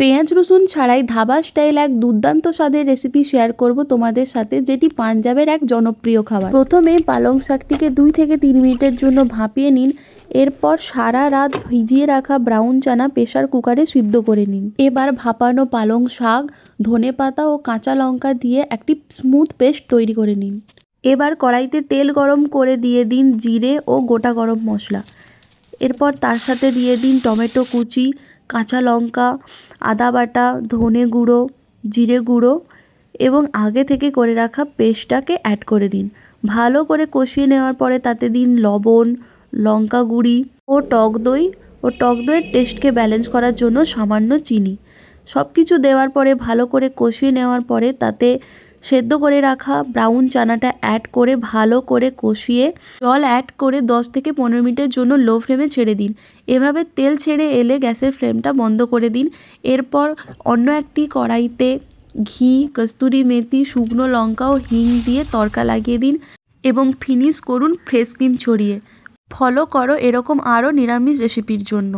পেঁয়াজ রসুন ছাড়াই ধাবা স্টাইল এক দুর্দান্ত স্বাদের রেসিপি শেয়ার করব তোমাদের সাথে, যেটি পাঞ্জাবের এক জনপ্রিয় খাবার। প্রথমে পালং শাকটিকে 2 থেকে 3 মিনিটের জন্য ভাপিয়ে নিন। এরপর সারা রাত ভিজিয়ে রাখা ব্রাউন চানা প্রেসার কুকারে সিদ্ধ করে নিন। এবার ভাপানো পালং শাক, ধনেপাতা ও কাঁচা লঙ্কা দিয়ে একটি স্মুথ পেস্ট তৈরি করে নিন। এবার কড়াইতে তেল গরম করে দিয়ে দিন জিরে ও গোটা গরম মশলা। এরপর তার সাথে দিয়ে দিন টমেটো কুচি, কাঁচা লঙ্কা, আদা বাটা, ধনে গুঁড়ো, জিরে গুঁড়ো এবং আগে থেকে করে রাখা পেস্টটাকে অ্যাড করে দিন। ভালো করে কষিয়ে নেওয়ার পরে তাতে দিন লবণ, লঙ্কা গুঁড়ি ও টক দই টক দইয়ের টেস্টকে ব্যালেন্স করার জন্য সামান্য চিনি। সব কিছু দেওয়ার পরে ভালো করে কষিয়ে নেওয়ার পরে তাতে সেদ্ধ করে রাখা ব্রাউন চানাটা অ্যাড করে ভালো করে কষিয়ে জল অ্যাড করে 10 থেকে 15 মিনিটের জন্য লো ফ্লেমে ছেড়ে দিন। এভাবে তেল ছেড়ে এলে গ্যাসের ফ্লেমটা বন্ধ করে দিন। এরপর অন্য একটি কড়াইতে ঘি, কস্তুরি মেথি, শুকনো লঙ্কা ও হিং দিয়ে তড়কা লাগিয়ে দিন এবং ফিনিশ করুন ফ্রেশ ক্রিম ছড়িয়ে। ফলো করো এরকম আরও নিরামিষ রেসিপির জন্য।